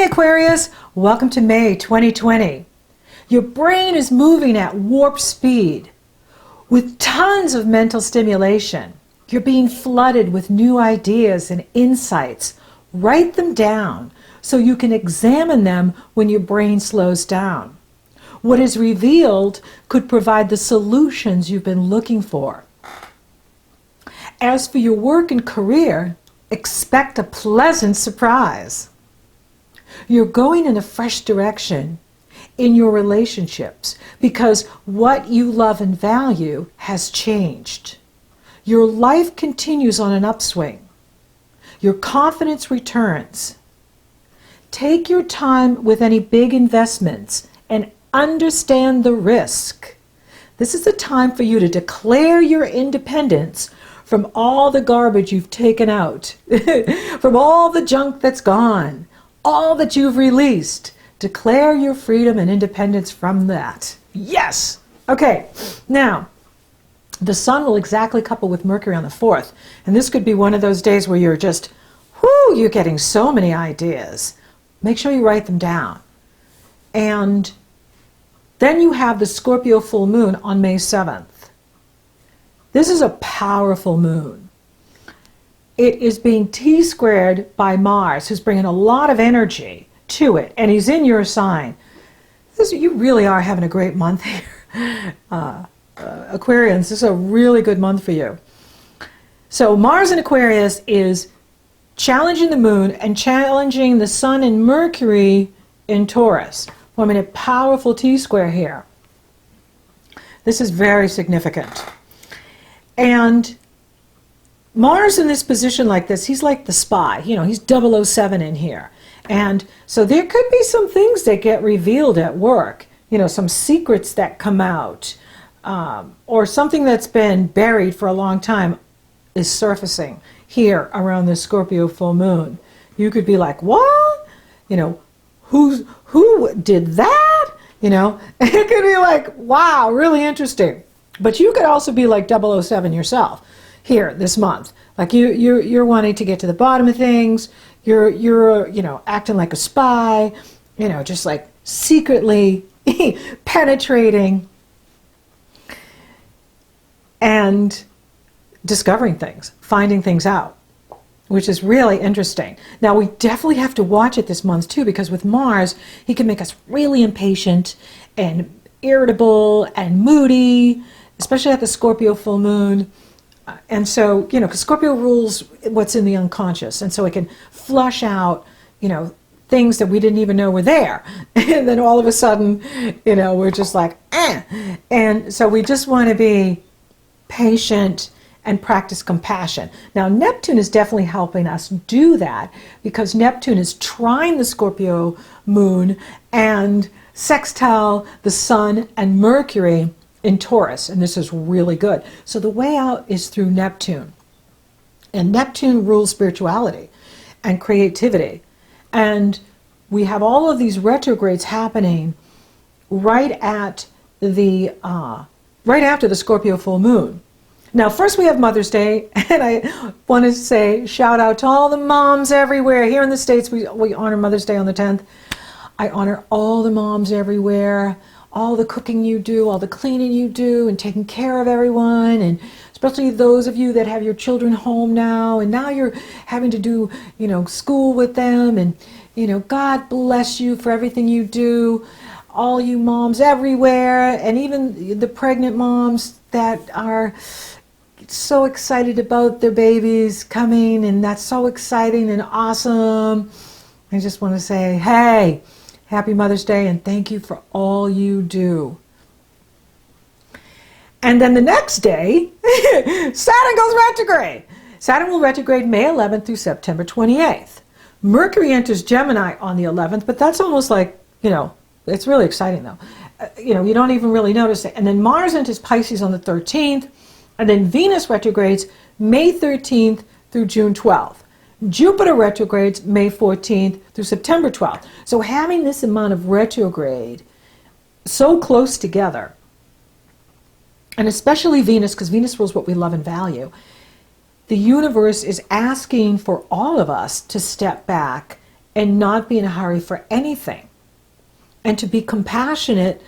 Hey Aquarius, welcome to May 2020. Your brain is moving at warp speed with tons of mental stimulation. You're being flooded with new ideas and insights. Write them down so you can examine them when your brain slows down. What is revealed could provide the solutions you've been looking for. As for your work and career, expect a pleasant surprise. You're going in a fresh direction in your relationships because what you love and value has changed. Your life continues on an upswing. Your confidence returns. Take your time with any big investments and understand the risk. This is the time for you to declare your independence from all the garbage you've taken out, from all the junk that's gone, all that you've released. Declare your freedom and independence from that. Yes! Okay, now, the sun will exactly couple with Mercury on the 4th, and this could be one of those days where you're just, you're getting so many ideas. Make sure you write them down. And then you have the Scorpio full moon on May 7th. This is a powerful moon. It is being T-squared by Mars, who's bringing a lot of energy to it, and he's in your sign. You really are having a great month here. Aquarians, this is a really good month for you. So Mars in Aquarius is challenging the moon and challenging the sun and Mercury in Taurus, forming a powerful T-square here. This is very significant. And Mars in this position like this, he's like the spy. You know, he's 007 in here. And so there could be some things that get revealed at work, you know, some secrets that come out, or something that's been buried for a long time is surfacing here around the Scorpio full moon. You could be like, what? You know, who did that? You know, it could be like, wow, really interesting. But you could also be like 007 yourself here this month. Like you're wanting to get to the bottom of things. You're you know, acting like a spy, you know, just like secretly penetrating and discovering things, finding things out, which is really interesting. Now, we definitely have to watch it this month too, because with Mars, he can make us really impatient and irritable and moody, especially at the Scorpio full moon. And so, you know, because Scorpio rules what's in the unconscious, and so it can flush out, you know, things that we didn't even know were there. And then all of a sudden, you know, we're just like, eh. And so we just want to be patient and practice compassion. Now, Neptune is definitely helping us do that because Neptune is trine the Scorpio moon and sextile the sun and Mercury in Taurus, and this is really good. So the way out is through Neptune. And Neptune rules spirituality and creativity. And we have all of these retrogrades happening right after the Scorpio full moon. Now, first we have Mother's Day, and I want to say shout out to all the moms everywhere. Here in the States, we honor Mother's Day on the 10th. I honor all the moms everywhere. All the cooking you do, all the cleaning you do, and taking care of everyone, and especially those of you that have your children home now, and now you're having to do, you know, school with them, and, you know, God bless you for everything you do, all you moms everywhere, and even the pregnant moms that are so excited about their babies coming, and that's so exciting and awesome. I just want to say, hey, Happy Mother's Day, and thank you for all you do. And then the next day, Saturn goes retrograde. Saturn will retrograde May 11th through September 28th. Mercury enters Gemini on the 11th, but that's almost like, you know, it's really exciting though. You know, you don't even really notice it. And then Mars enters Pisces on the 13th, and then Venus retrogrades May 13th through June 12th. Jupiter retrogrades May 14th through September 12th. So having this amount of retrograde so close together, and especially Venus, because Venus rules what we love and value, the universe is asking for all of us to step back and not be in a hurry for anything, and to be compassionate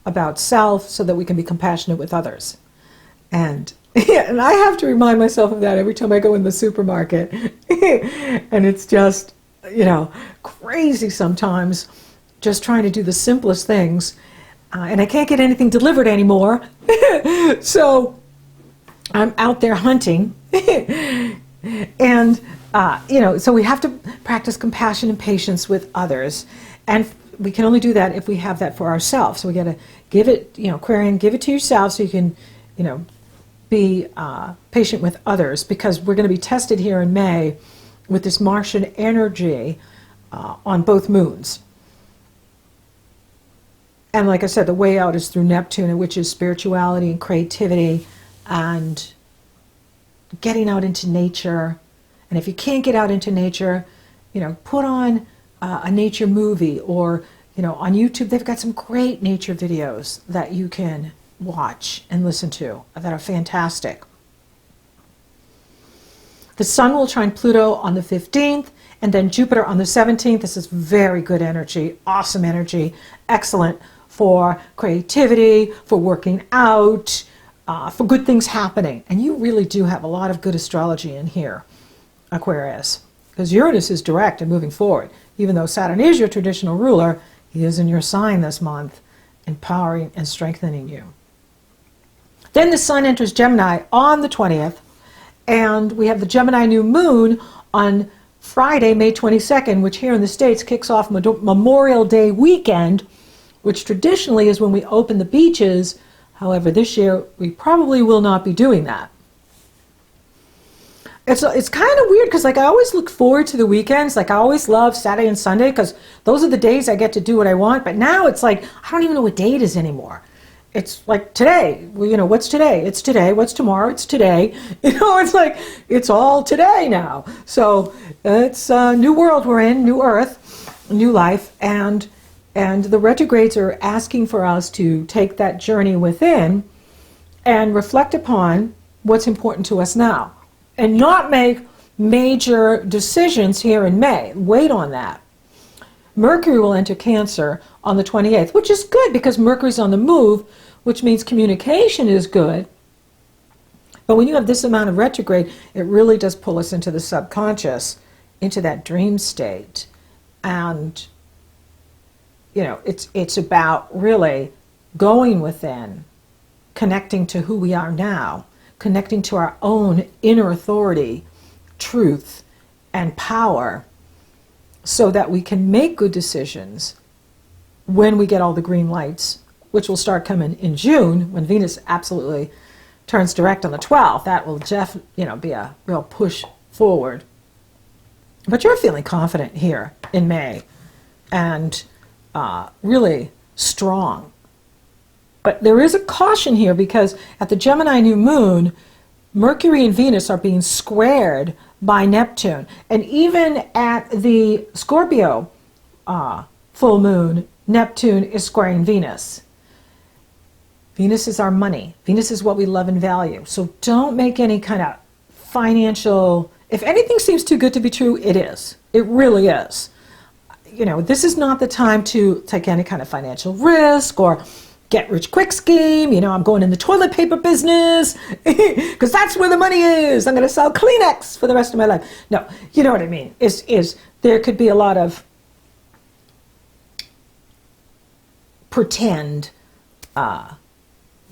about self so that we can be compassionate with others. And and I have to remind myself of that every time I go in the supermarket. And it's just, crazy sometimes, just trying to do the simplest things. And I can't get anything delivered anymore. So I'm out there hunting. And, so we have to practice compassion and patience with others. And we can only do that if we have that for ourselves. So we got to give it, Aquarian, give it to yourself so you can, be patient with others, because we're going to be tested here in May with this Martian energy on both moons. And like I said, the way out is through Neptune, which is spirituality and creativity and getting out into nature. And if you can't get out into nature, put on a nature movie, or, on YouTube, they've got some great nature videos that you can watch and listen to that are fantastic. The Sun will trine Pluto on the 15th, and then Jupiter on the 17th. This is very good energy, awesome energy, excellent for creativity, for working out, for good things happening. And you really do have a lot of good astrology in here, Aquarius, because Uranus is direct and moving forward. Even though Saturn is your traditional ruler, he is in your sign this month, empowering and strengthening you. Then the Sun enters Gemini on the 20th, and we have the Gemini new moon on Friday, May 22nd, which here in the States kicks off Memorial Day weekend, which traditionally is when we open the beaches. However, this year we probably will not be doing that. It's kind of weird because I always look forward to the weekends. I always love Saturday and Sunday because those are the days I get to do what I want. But now it's I don't even know what day it is anymore. It's like today. Well, what's today? It's today. What's tomorrow? It's today. It's it's all today now. So it's a new world we're in, new earth, new life, and the retrogrades are asking for us to take that journey within and reflect upon what's important to us now, and not make major decisions here in May. Wait on that. Mercury will enter Cancer on the 28th, which is good because Mercury's on the move, which means communication is good. But when you have this amount of retrograde, it really does pull us into the subconscious, into that dream state. And, it's about really going within, connecting to who we are now, connecting to our own inner authority, truth, and power, so that we can make good decisions when we get all the green lights, which will start coming in June when Venus absolutely turns direct on the 12th. That will just, be a real push forward. But you're feeling confident here in May and really strong. But there is a caution here because at the Gemini new moon, Mercury and Venus are being squared by Neptune. And even at the Scorpio full moon, Neptune is squaring Venus. Venus is our money. Venus is what we love and value. So don't make any kind of financial, if anything seems too good to be true, it is. It really is. This is not the time to take any kind of financial risk or get rich quick scheme. I'm going in the toilet paper business because that's where the money is. I'm going to sell Kleenex for the rest of my life. No, you know what I mean. Is there could be a lot of pretend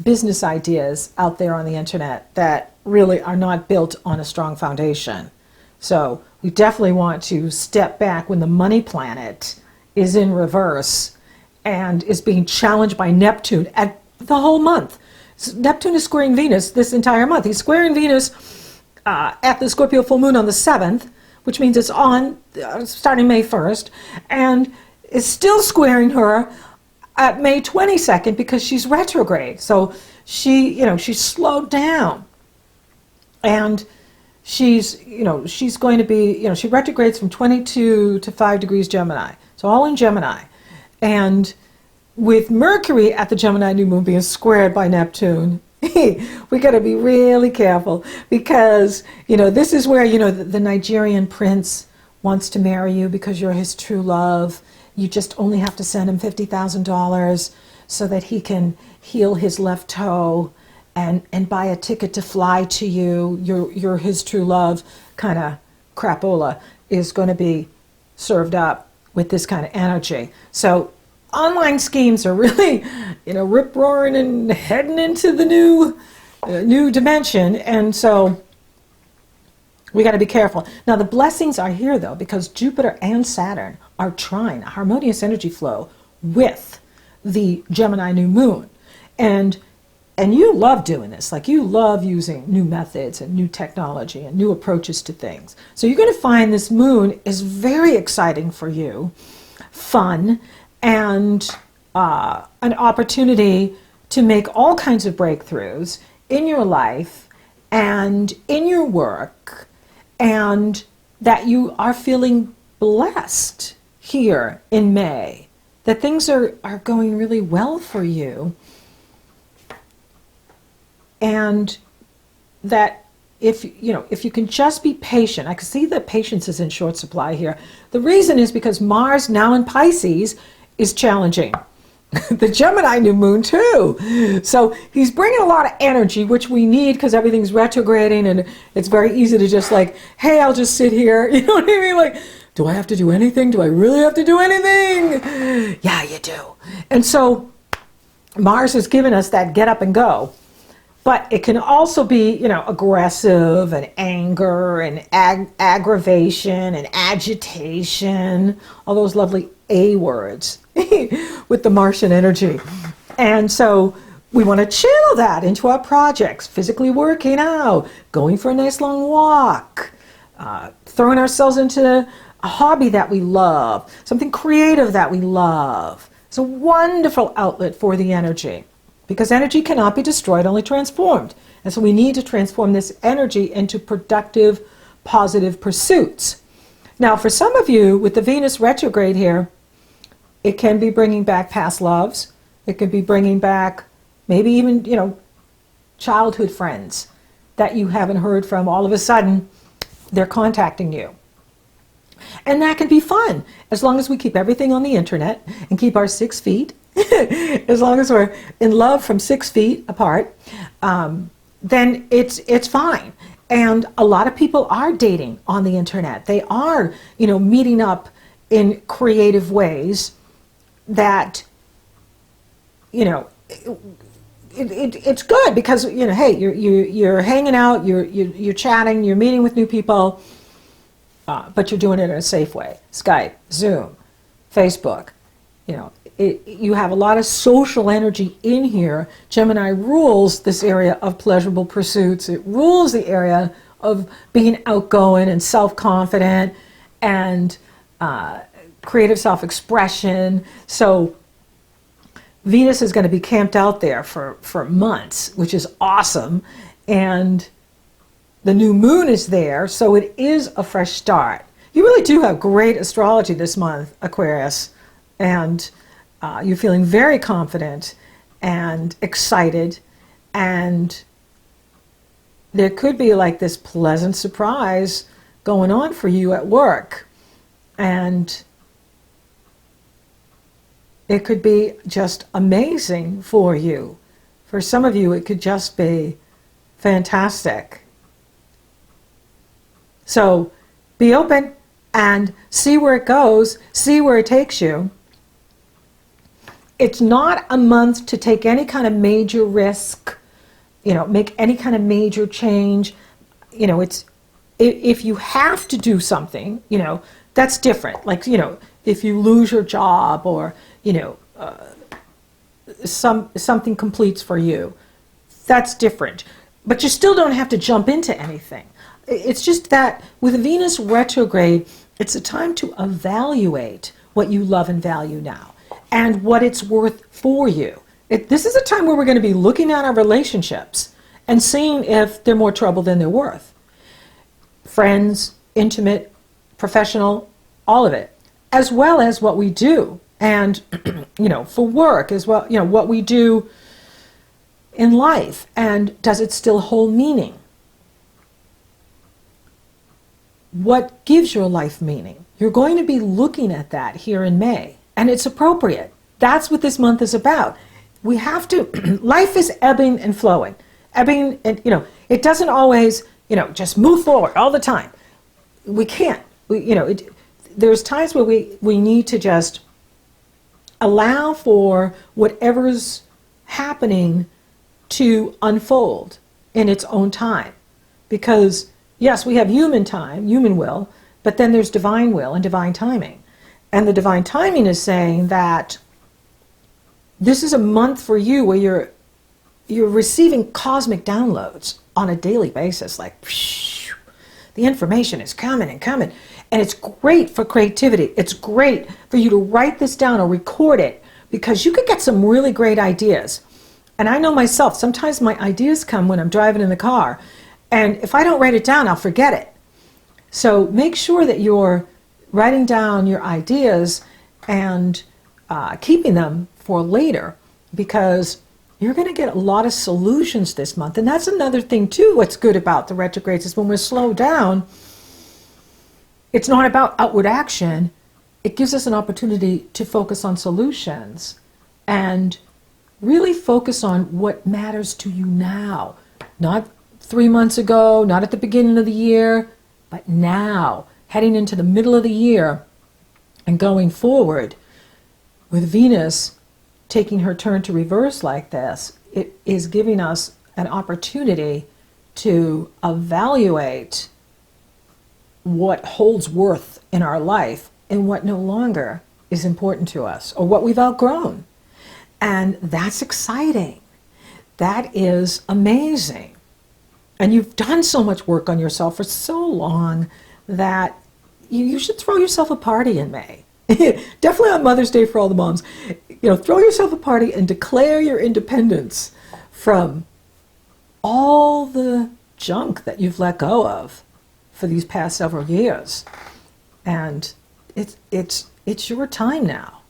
business ideas out there on the internet that really are not built on a strong foundation. So we definitely want to step back when the money planet is in reverse and is being challenged by Neptune at the whole month. Neptune is squaring Venus this entire month. He's squaring Venus at the Scorpio full moon on the 7th, which means it's on starting May 1st, and is still squaring her at May 22nd because she's retrograde. So she's slowed down, and she's going to be, she retrogrades from 22 to 5 degrees Gemini. So all in Gemini. And with Mercury at the Gemini new moon being squared by Neptune, we got to be really careful because, this is where, the Nigerian prince wants to marry you because you're his true love. You just only have to send him $50,000 so that he can heal his left toe and buy a ticket to fly to you. You're his true love kind of crapola is going to be served up with this kind of energy. So online schemes are really, rip-roaring and heading into the new dimension. And so we got to be careful. Now, the blessings are here, though, because Jupiter and Saturn are trine, a harmonious energy flow with the Gemini new moon. And you love doing this. Like, you love using new methods and new technology and new approaches to things. So you're going to find this moon is very exciting for you, fun, and an opportunity to make all kinds of breakthroughs in your life and in your work, and that you are feeling blessed here in May, that things are going really well for you, and that if you can just be patient. I can see that patience is in short supply here. The reason is because Mars, now in Pisces, is challenging the Gemini new moon too. So he's bringing a lot of energy, which we need because everything's retrograding, and it's very easy to just like, hey, I'll just sit here. You know what I mean? Like, do I have to do anything? Do I really have to do anything? Yeah, you do. And so Mars has given us that get up and go. But it can also be, aggressive and anger and aggravation and agitation, all those lovely A words with the Martian energy. And so we want to channel that into our projects, physically working out, going for a nice long walk, throwing ourselves into a hobby that we love, something creative that we love. It's a wonderful outlet for the energy. Because energy cannot be destroyed, only transformed. And so we need to transform this energy into productive, positive pursuits. Now, for some of you, with the Venus retrograde here, it can be bringing back past loves. It can be bringing back maybe even, childhood friends that you haven't heard from. All of a sudden, they're contacting you. And that can be fun, as long as we keep everything on the internet and keep our 6 feet. As long as we're in love from 6 feet apart, then it's fine. And a lot of people are dating on the internet. They are, meeting up in creative ways that, it's good because, hey, you're hanging out, you're chatting, you're meeting with new people, but you're doing it in a safe way. Skype, Zoom, Facebook, you have a lot of social energy in here. Gemini rules this area of pleasurable pursuits. It rules the area of being outgoing and self-confident and creative self-expression. So Venus is going to be camped out there for months, which is awesome. And the new moon is there, so it is a fresh start. You really do have great astrology this month, Aquarius. And you're feeling very confident and excited, and there could be like this pleasant surprise going on for you at work, and it could be just amazing for you. For some of you, it could just be fantastic. So be open and see where it goes, see where it takes you. It's not a month to take any kind of major risk, make any kind of major change. It's if you have to do something, that's different. Like, if you lose your job or, something completes for you, that's different. But you still don't have to jump into anything. It's just that with Venus retrograde, it's a time to evaluate what you love and value now, and what it's worth for you. This is a time where we're going to be looking at our relationships and seeing if they're more trouble than they're worth. Friends, intimate, professional, all of it, as well as what we do. And, for work as well, what we do in life. And does it still hold meaning? what gives your life meaning. You're going to be looking at that here in May, and it's appropriate. That's what this month is about. We have to, life is ebbing and flowing. Ebbing, and it doesn't always, just move forward all the time. We can't. There's times where we need to just allow for whatever's happening to unfold in its own time. Because, yes, we have human time, human will, but then there's divine will and divine timing. And the divine timing is saying that this is a month for you where you're receiving cosmic downloads on a daily basis. Like, the information is coming and coming. And it's great for creativity. It's great for you to write this down or record it, because you could get some really great ideas. And I know myself, sometimes my ideas come when I'm driving in the car. And if I don't write it down, I'll forget it. So make sure that you're writing down your ideas and keeping them for later, because you're going to get a lot of solutions this month. And that's another thing too. What's good about the retrogrades is when we're slowed down, it's not about outward action. It gives us an opportunity to focus on solutions and really focus on what matters to you now. Not 3 months ago, not at the beginning of the year, but now, heading into the middle of the year and going forward. With Venus taking her turn to reverse like this, it is giving us an opportunity to evaluate what holds worth in our life and what no longer is important to us, or what we've outgrown. And that's exciting. That is amazing. And you've done so much work on yourself for so long that you should throw yourself a party in May. Definitely on Mother's Day for all the moms. Throw yourself a party and declare your independence from all the junk that you've let go of for these past several years. And it's your time now.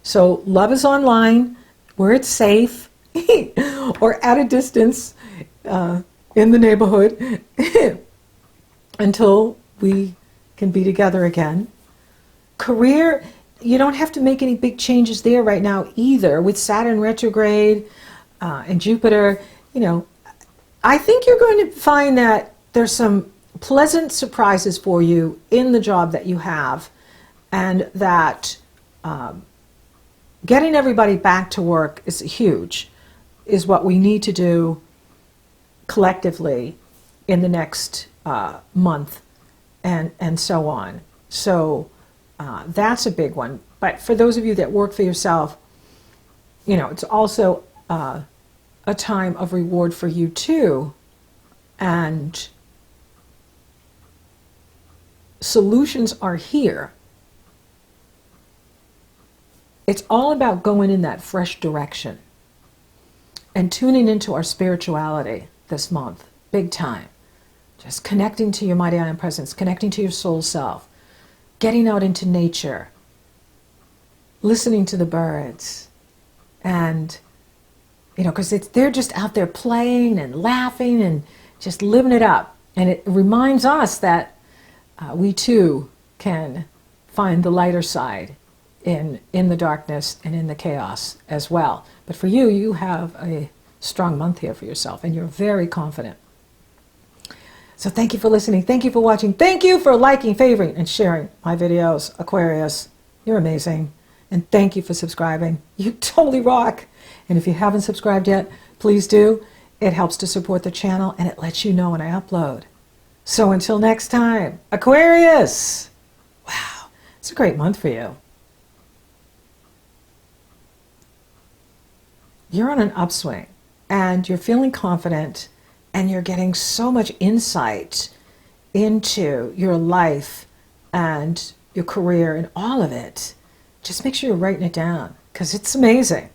So love is online, where it's safe, or at a distance in the neighborhood until we can be together again. Career, you don't have to make any big changes there right now either. With Saturn retrograde and Jupiter, I think you're going to find that there's some pleasant surprises for you in the job that you have, and that getting everybody back to work is huge, is what we need to do collectively in the next month, and so on. So that's a big one. But for those of you that work for yourself, it's also a time of reward for you too. And solutions are here. It's all about going in that fresh direction and tuning into our spirituality this month, big time. Just connecting to your mighty I Am presence, connecting to your soul self, getting out into nature, listening to the birds, and because they're just out there playing and laughing and just living it up. And it reminds us that we too can find the lighter side in the darkness and in the chaos as well. But for you, you have a strong month here for yourself, and you're very confident. So thank you for listening. Thank you for watching. Thank you for liking, favoring, and sharing my videos. Aquarius, you're amazing. And thank you for subscribing. You totally rock. And if you haven't subscribed yet, please do. It helps to support the channel, and it lets you know when I upload. So until next time, Aquarius! Wow, it's a great month for you. You're on an upswing, and you're feeling confident, and you're getting so much insight into your life and your career and all of it. Just make sure you're writing it down, because it's amazing.